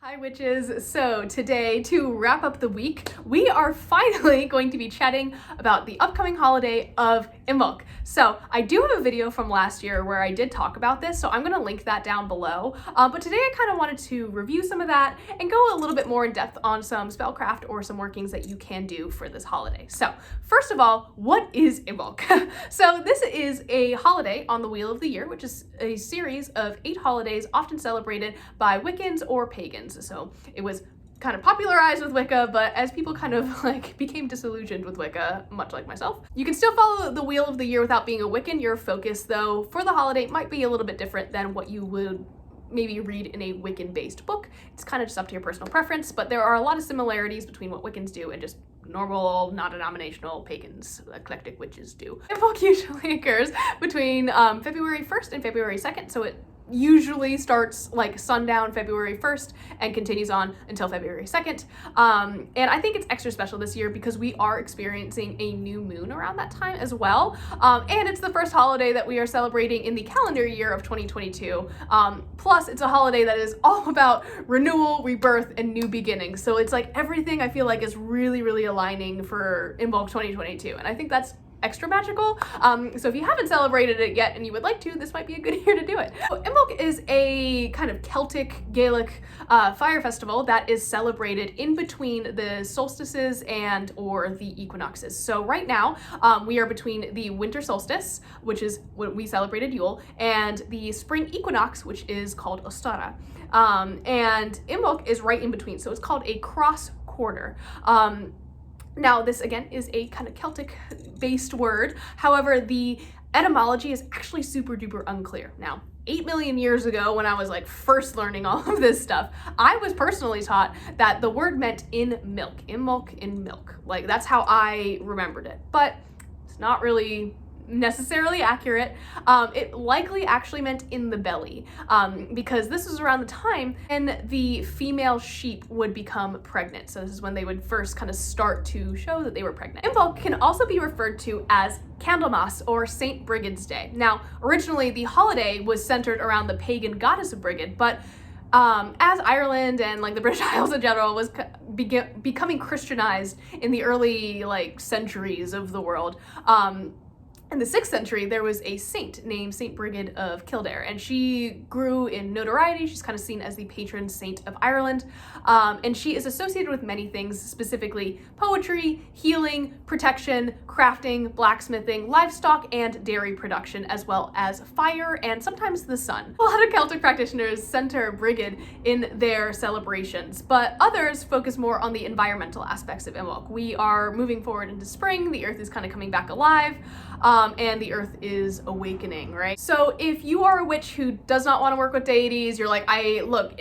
Hi witches! So today, to wrap up the week, we are finally going to be chatting about the upcoming holiday of Imbolc. So I do have a video from last year where I did talk about this, so I'm going to link that down below. But today I kind of wanted to review some of that and go a little bit more in depth on some spellcraft or some workings that you can do for this holiday. So first of all, what is Imbolc? So this is a holiday on the Wheel of the Year, which is a series of 8 holidays often celebrated by Wiccans or pagans. So it was kind of popularized with Wicca, but as people kind of became disillusioned with Wicca, much like myself. You can still follow the Wheel of the Year without being a Wiccan. Your focus, though, for the holiday might be a little bit different than what you would maybe read in a Wiccan-based book. It's kind of just up to your personal preference, but there are a lot of similarities between what Wiccans do and just normal, non-denominational pagans, eclectic witches do. Imbolc usually occurs between February 1st and February 2nd, so it usually starts like sundown February 1st and continues on until February 2nd. And I think it's extra special this year because we are experiencing a new moon around that time as well. And it's the first holiday that we are celebrating in the calendar year of 2022. Plus it's a holiday that is all about renewal, rebirth, and new beginnings. So it's like everything I feel like is really, really aligning for Imbolc 2022. And I think that's extra magical. So if you haven't celebrated it yet and you would like to, this might be a good year to do it. So Imbolc is a kind of Celtic, Gaelic fire festival that is celebrated in between the solstices and or the equinoxes. So right now we are between the winter solstice, which is what we celebrated Yule, and the spring equinox, which is called Ostara. And Imbolc is right in between, so it's called a cross quarter. Now, this again is a kind of Celtic-based word. However, the etymology is actually super duper unclear. Now, 8 million years ago, when I was first learning all of this stuff, I was personally taught that the word meant in milk, Imbolc in milk. That's how I remembered it. But it's not really necessarily accurate. It likely actually meant in the belly, because this was around the time when the female sheep would become pregnant. So this is when they would first kind of start to show that they were pregnant. Imbolc can also be referred to as Candlemas or Saint Brigid's Day. Now, originally the holiday was centered around the pagan goddess of Brigid, but as Ireland and the British Isles in general was becoming Christianized in the early centuries of the world, in the 6th century, there was a saint named Saint Brigid of Kildare, and she grew in notoriety. She's kind of seen as the patron saint of Ireland, and she is associated with many things, specifically poetry, healing, protection, crafting, blacksmithing, livestock, and dairy production, as well as fire and sometimes the sun. A lot of Celtic practitioners center Brigid in their celebrations, but others focus more on the environmental aspects of Imbolc. We are moving forward into spring, the earth is kind of coming back alive, and the earth is awakening, right? So if you are a witch who does not want to work with deities, you're like, look,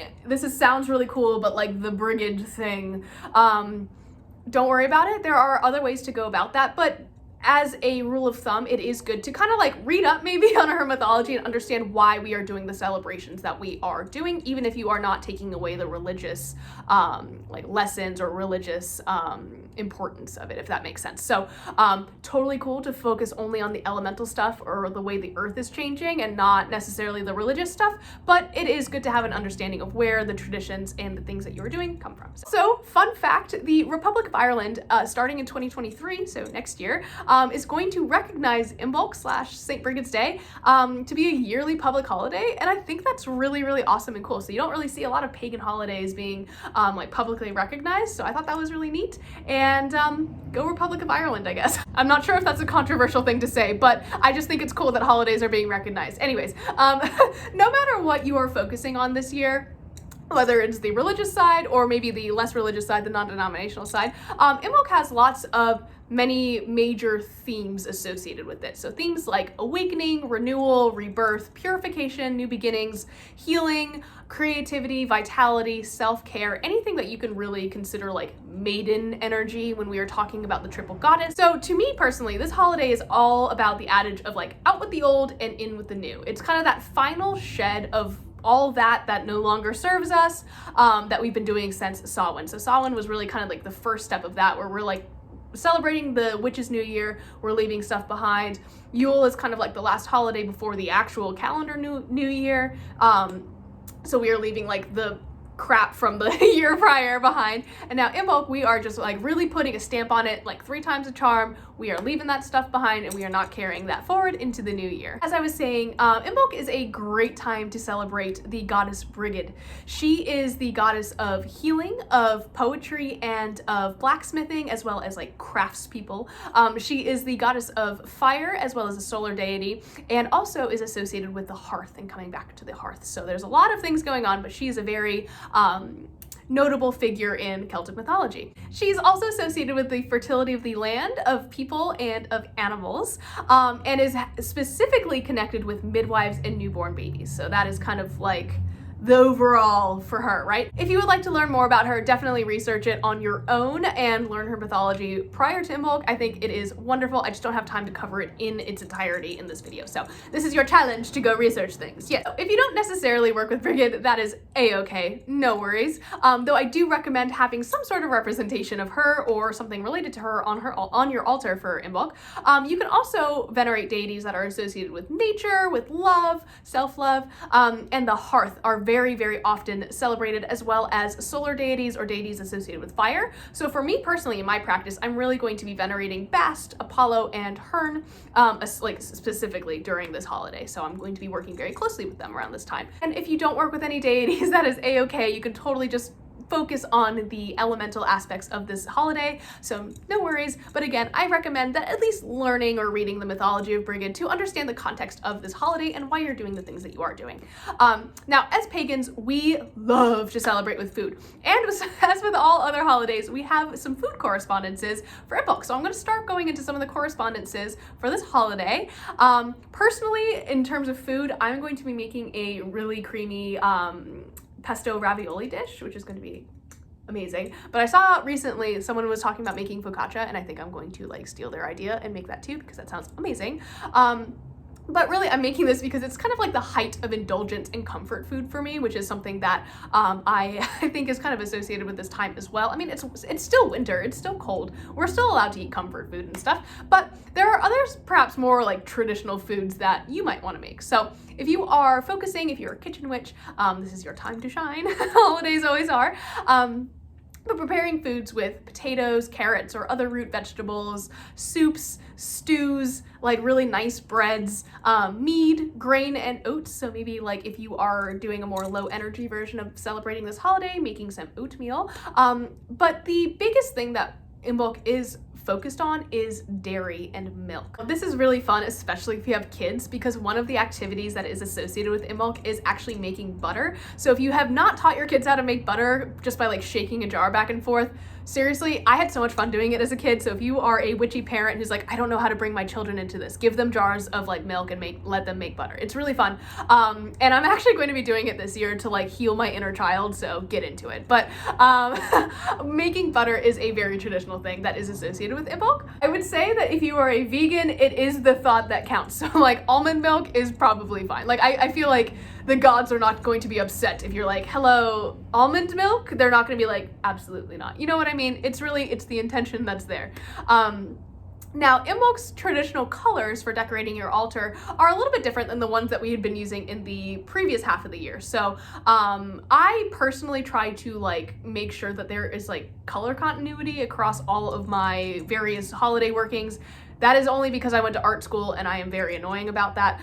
sounds really cool, but the Brigid thing, don't worry about it. There are other ways to go about that, but as a rule of thumb, it is good to kind of read up maybe on her mythology and understand why we are doing the celebrations that we are doing, even if you are not taking away the religious lessons or religious importance of it, if that makes sense. So totally cool to focus only on the elemental stuff or the way the earth is changing and not necessarily the religious stuff, but it is good to have an understanding of where the traditions and the things that you're doing come from. So fun fact, the Republic of Ireland, starting in 2023, so next year, is going to recognize Imbolc / St. Brigid's Day to be a yearly public holiday, and I think that's really, really awesome and cool. So you don't really see a lot of pagan holidays being publicly recognized, so I thought that was really neat. And go Republic of Ireland, I guess. I'm not sure if that's a controversial thing to say, but I just think it's cool that holidays are being recognized. Anyways, no matter what you are focusing on this year, whether it's the religious side or maybe the less religious side, the non-denominational side, Imbolc has lots of many major themes associated with it. So themes like awakening, renewal, rebirth, purification, new beginnings, healing, creativity, vitality, self-care, anything that you can really consider maiden energy when we are talking about the triple goddess. So to me personally, this holiday is all about the adage of out with the old and in with the new. It's kind of that final shed of all that no longer serves us, that we've been doing since Samhain. So Samhain was really kind of the first step of that, where we're celebrating the witch's new year, we're leaving stuff behind. Yule is kind of the last holiday before the actual calendar new year. So we are leaving the crap from the year prior behind. And now Imbolc, we are just like really putting a stamp on it, like 3 times a charm. We are leaving that stuff behind and we are not carrying that forward into the new year. As I was saying, Imbolc is a great time to celebrate the goddess Brigid. She is the goddess of healing, of poetry, and of blacksmithing, as well as like craftspeople. She is the goddess of fire, as well as a solar deity, and also is associated with the hearth and coming back to the hearth. So there's a lot of things going on, but she is a very notable figure in Celtic mythology. She's also associated with the fertility of the land, of people, and of animals, and is specifically connected with midwives and newborn babies. So that is kind of like the overall for her, right? If you would like to learn more about her, definitely research it on your own and learn her mythology prior to Imbolc. I think it is wonderful. I just don't have time to cover it in its entirety in this video. So this is your challenge to go research things. Yeah, if you don't necessarily work with Brigid, that is a-okay, no worries. Though I do recommend having some sort of representation of her or something related to her on your altar for Imbolc. You can also venerate deities that are associated with nature, with love, self-love, and the hearth are very, very often celebrated, as well as solar deities or deities associated with fire. So for me personally, in my practice, I'm really going to be venerating Bast, Apollo, and Hearn, like specifically during this holiday. So I'm going to be working very closely with them around this time. And if you don't work with any deities, that is a-okay. You can totally just focus on the elemental aspects of this holiday, so no worries. But again, I recommend that at least learning or reading the mythology of Brigid to understand the context of this holiday and why you're doing the things that you are doing. Now, as pagans, we love to celebrate with food. And as with all other holidays, we have some food correspondences for Imbolc. So I'm going to start going into some of the correspondences for this holiday. Personally, in terms of food, I'm going to be making a really creamy pesto ravioli dish, which is going to be amazing. But I saw recently someone was talking about making focaccia, and I think I'm going to like steal their idea and make that too, because that sounds amazing. But really, I'm making this because it's kind of like the height of indulgence and comfort food for me, which is something that I think is kind of associated with this time as well. I mean, it's still winter, it's still cold. We're still allowed to eat comfort food and stuff, but there are others, perhaps more like traditional foods that you might want to make. So if you are focusing, if you're a kitchen witch, this is your time to shine. Holidays always are. But preparing foods with potatoes, carrots, or other root vegetables, soups, stews, like really nice breads, mead, grain, and oats. So maybe like if you are doing a more low energy version of celebrating this holiday, making some oatmeal. But the biggest thing that Imbolc is focused on is dairy and milk. This is really fun, especially if you have kids, because one of the activities that is associated with Imbolc is actually making butter. So if you have not taught your kids how to make butter just by like shaking a jar back and forth, seriously, I had so much fun doing it as a kid. So if you are a witchy parent who's like, I don't know how to bring my children into this, give them jars of like milk and let them make butter. It's really fun. And I'm actually going to be doing it this year to like heal my inner child, so get into it. But making butter is a very traditional thing that is associated with Imbolc. I would say that if you are a vegan, it is the thought that counts. So like almond milk is probably fine. Like I feel like the gods are not going to be upset if you're like, hello, almond milk? They're not going to be like, absolutely not. You know what I mean? It's the intention that's there. Now, Imbolc's traditional colors for decorating your altar are a little bit different than the ones that we had been using in the previous half of the year. So I personally try to like make sure that there is like color continuity across all of my various holiday workings. That is only because I went to art school and I am very annoying about that.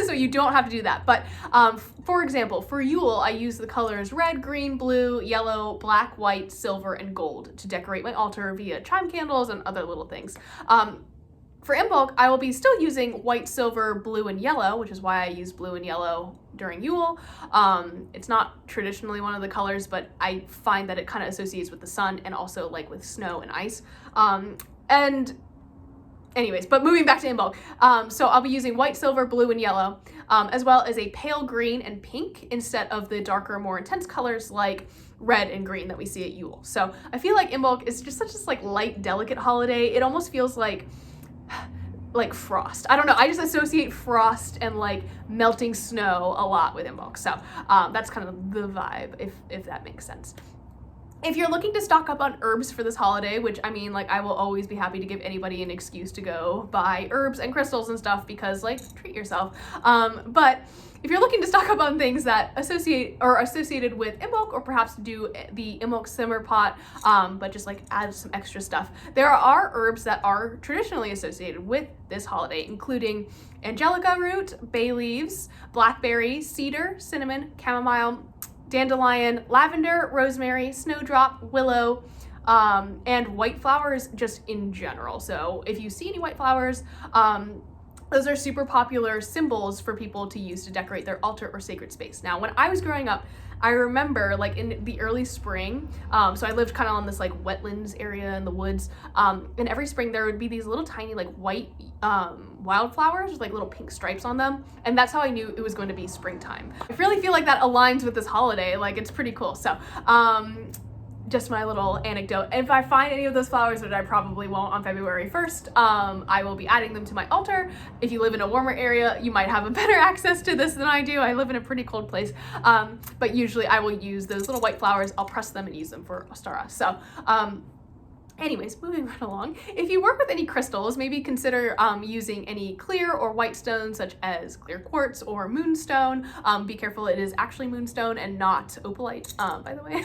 So you don't have to do that. But for example, for Yule, I use the colors red, green, blue, yellow, black, white, silver, and gold to decorate my altar via chime candles and other little things. For Imbolc, I will be still using white, silver, blue, and yellow, which is why I use blue and yellow during Yule. It's not traditionally one of the colors, but I find that it kind of associates with the sun and also like with snow and ice. Anyways, but moving back to Imbolc, so I'll be using white, silver, blue, and yellow, as well as a pale green and pink instead of the darker, more intense colors like red and green that we see at Yule. So I feel like Imbolc is just such a like light, delicate holiday. It almost feels like frost. I don't know. I just associate frost and like melting snow a lot with Imbolc. So that's kind of the vibe, if that makes sense. If you're looking to stock up on herbs for this holiday, which I mean, like, I will always be happy to give anybody an excuse to go buy herbs and crystals and stuff because, like, treat yourself. But if you're looking to stock up on things that are associated with Imbolc, or perhaps do the Imbolc simmer pot, but just like add some extra stuff, there are herbs that are traditionally associated with this holiday, including angelica root, bay leaves, blackberry, cedar, cinnamon, chamomile, dandelion, lavender, rosemary, snowdrop, willow, and white flowers just in general. So if you see any white flowers, those are super popular symbols for people to use to decorate their altar or sacred space. Now, when I was growing up, I remember like in the early spring, so I lived kind of on this like wetlands area in the woods, and every spring there would be these little tiny like white wildflowers with like little pink stripes on them, and that's how I knew it was going to be springtime. I really feel like that aligns with this holiday, like it's pretty cool. So just my little anecdote. If I find any of those flowers, which I probably won't on February 1st, I will be adding them to my altar. If you live in a warmer area, you might have a better access to this than I do. I live in a pretty cold place, but usually I will use those little white flowers. I'll press them and use them for Ostara. So anyways, moving right along. If you work with any crystals, maybe consider using any clear or white stones such as clear quartz or moonstone. Be careful, it is actually moonstone and not opalite, by the way.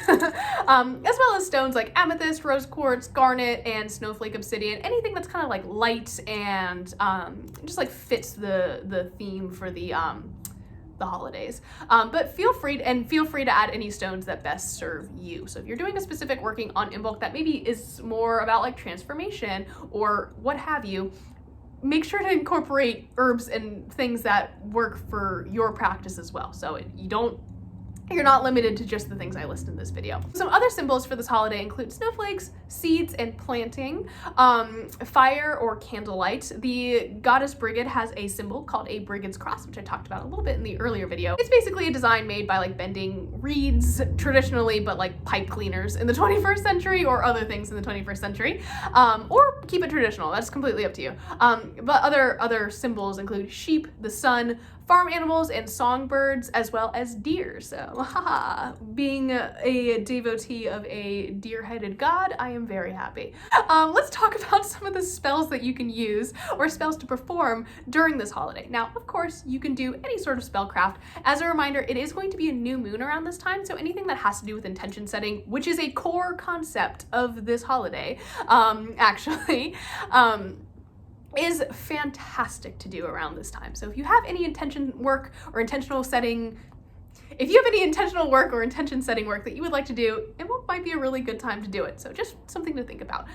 As well as stones like amethyst, rose quartz, garnet, and snowflake obsidian. Anything that's kind of like light and just like fits the theme for the holidays. But feel free to add any stones that best serve you. So if you're doing a specific working on Imbolc that maybe is more about like transformation or what have you, make sure to incorporate herbs and things that work for your practice as well. So you're not limited to just the things I list in this video. Some other symbols for this holiday include snowflakes, seeds, and planting, fire or candlelight. The goddess Brigid has a symbol called a Brigid's cross, which I talked about a little bit in the earlier video. It's basically a design made by like bending reeds traditionally, but like pipe cleaners in the 21st century or other things in the 21st century, or keep it traditional. That's completely up to you. But other symbols include sheep, the sun, farm animals, and songbirds, as well as deer. So, being a devotee of a deer-headed god, I am very happy. Let's talk about some of the spells that you can use or spells to perform during this holiday. Now, of course, you can do any sort of spellcraft. As a reminder, it is going to be a new moon around this time, so anything that has to do with intention setting, which is a core concept of this holiday, is fantastic to do around this time. So if you have any intention work or intentional setting work that you would like to do, it might be a really good time to do it. So just something to think about.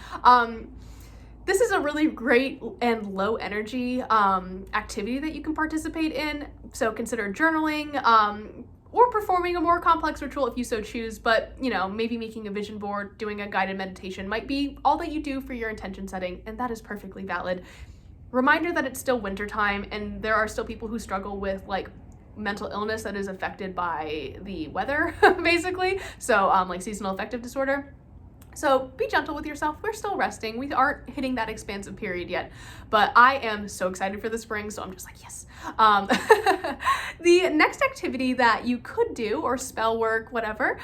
This is a really great and low energy activity that you can participate in. So consider journaling, or performing a more complex ritual if you so choose, but maybe making a vision board, doing a guided meditation might be all that you do for your intention setting, and that is perfectly valid. Reminder that it's still wintertime and there are still people who struggle with like mental illness that is affected by the weather, basically. So like seasonal affective disorder. So be gentle with yourself. We're still resting. We aren't hitting that expansive period yet, but I am so excited for the spring. So I'm just like, yes. The next activity that you could do, or spell work, whatever,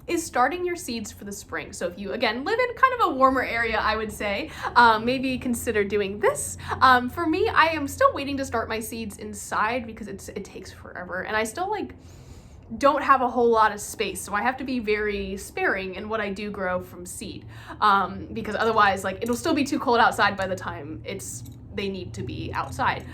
is starting your seeds for the spring. So if you, again, live in kind of a warmer area, I would say, maybe consider doing this. For me, I am still waiting to start my seeds inside because it takes forever. And I still don't have a whole lot of space, so I have to be very sparing in what I do grow from seed, because otherwise it'll still be too cold outside by the time they need to be outside.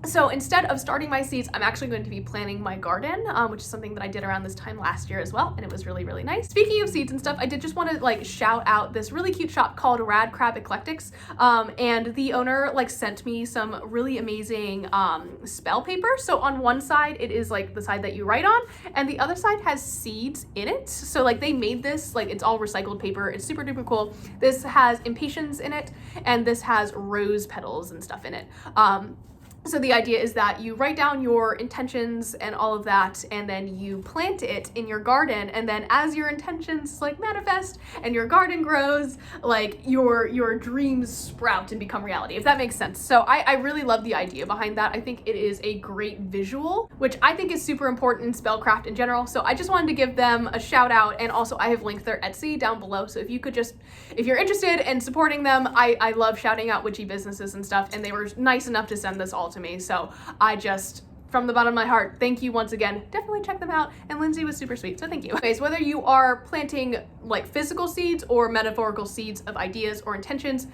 So instead of starting my seeds, I'm actually going to be planting my garden, which is something that I did around this time last year as well, and it was really, really nice. Speaking of seeds and stuff, I did just want to shout out this really cute shop called Rad Crab Eclectics, and the owner sent me some really amazing spell paper. So on one side, it is the side that you write on, and the other side has seeds in it. So they made this, it's all recycled paper. It's super duper cool. This has impatiens in it, and this has rose petals and stuff in it. So the idea is that you write down your intentions and all of that, and then you plant it in your garden, and then as your intentions like manifest and your garden grows, like your dreams sprout and become reality, if that makes sense. So I really love the idea behind that. I think it is a great visual, which I think is super important in spellcraft in general. So I just wanted to give them a shout out, and also I have linked their Etsy down below. So if you're interested in supporting them, I love shouting out witchy businesses and stuff, and they were nice enough to send this all to me. So I just, from the bottom of my heart, thank you once again. Definitely check them out. And Lindsay was super sweet, so thank you. Anyways, whether you are planting like physical seeds or metaphorical seeds of ideas or intentions,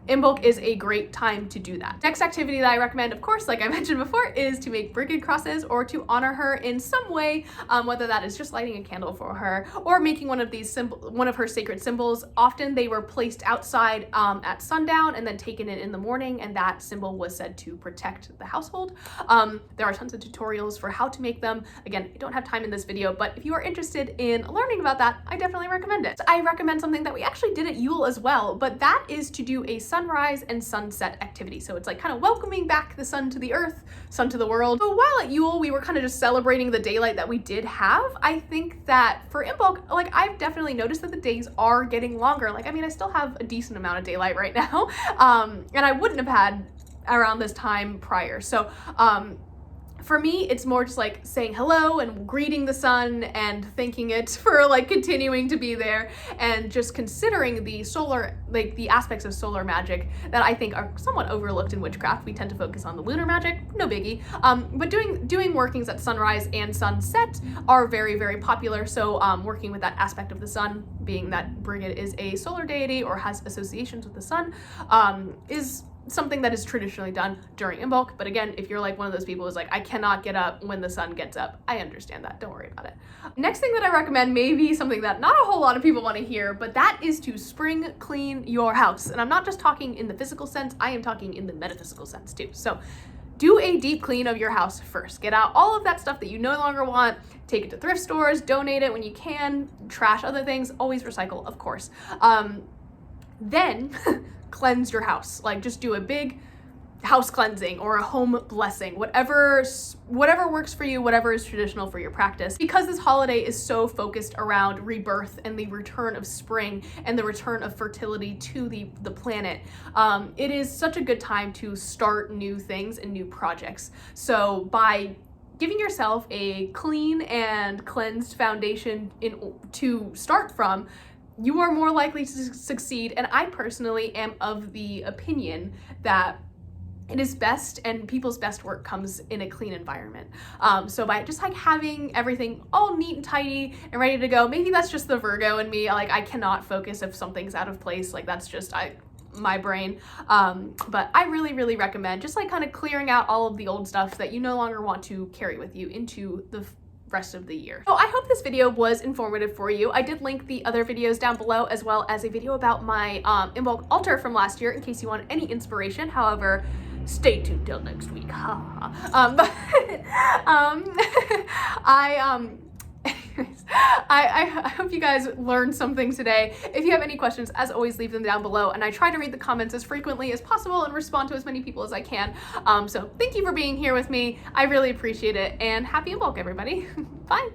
Imbolc is a great time to do that. Next activity that I recommend, of course, like I mentioned before, is to make Brigid crosses or to honor her in some way, whether that is just lighting a candle for her or making one of her sacred symbols. Often they were placed outside at sundown and then taken in the morning, and that symbol was said to protect the household. There are tons of tutorials for how to make them. Again, I don't have time in this video, but if you are interested in learning about that, I definitely recommend it. I recommend something that we actually did at Yule as well, but that is to do a sunrise and sunset activity. So it's like kind of welcoming back the sun to the earth, sun to the world. So while at Yule, we were kind of just celebrating the daylight that we did have. I think that for Imbolc, like I've definitely noticed that the days are getting longer. Like, I mean, I still have a decent amount of daylight right now. And I wouldn't have had around this time prior. So, for me, it's more just like saying hello and greeting the sun and thanking it for like continuing to be there, and just considering the solar, like the aspects of solar magic that I think are somewhat overlooked in witchcraft. We tend to focus on the lunar magic, no biggie. But doing workings at sunrise and sunset are very, very popular. So working with that aspect of the sun, being that Brigid is a solar deity or has associations with the sun, is something that is traditionally done during Imbolc. But again, if you're like one of those people who's like, I cannot get up when the sun gets up, I understand that. Don't worry about it. Next thing that I recommend may be something that not a whole lot of people want to hear, but that is to spring clean your house. And I'm not just talking in the physical sense, I am talking in the metaphysical sense too. So do a deep clean of your house first. Get out all of that stuff that you no longer want. Take it to thrift stores, donate it when you can, trash other things, always recycle, of course. Then cleanse your house. Like, just do a big house cleansing or a home blessing, whatever works for you, whatever is traditional for your practice. Because this holiday is so focused around rebirth and the return of spring and the return of fertility to the planet, it is such a good time to start new things and new projects. So by giving yourself a clean and cleansed foundation to start from, you are more likely to succeed. And I personally am of the opinion that it is best, and people's best work comes in a clean environment. So by just like having everything all neat and tidy and ready to go, maybe that's just the Virgo in me. Like, I cannot focus if something's out of place. Like, that's just my brain. But I really, really recommend just like kind of clearing out all of the old stuff that you no longer want to carry with you into the rest of the year. So I hope this video was informative for you. I did link the other videos down below, as well as a video about my Imbolc altar from last year in case you want any inspiration. However, stay tuned till next week. I hope you guys learned something today. If you have any questions, as always, leave them down below, and I try to read the comments as frequently as possible and respond to as many people as I can. So thank you for being here with me. I really appreciate it, and happy Imbolc, everybody. Bye.